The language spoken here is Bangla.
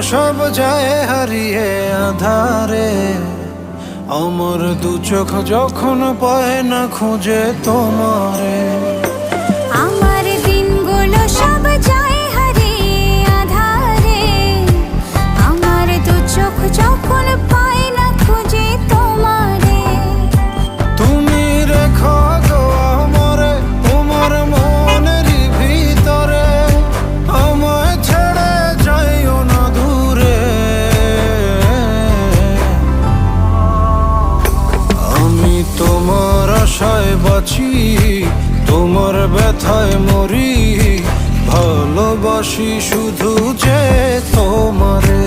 সব যায় হারিয়ে আধারে, আমার দু চোখ যখন পায় না খুঁজে তোমারে। আমার দিনগুলো সব যায় হারিয়ে আঁধারে, আমার দু চোখ যখন পায় না খুঁজে তোমারে। তুমি রেখো গো আমারে তোমার মনেরই ভিতরে, আমায় ছেড়ে যাইও না দূরে। আমি তোমার আশায় বাঁচি, তোমার ব্যথায় মরি, ভালোবাসি শুধু যে তোমারে।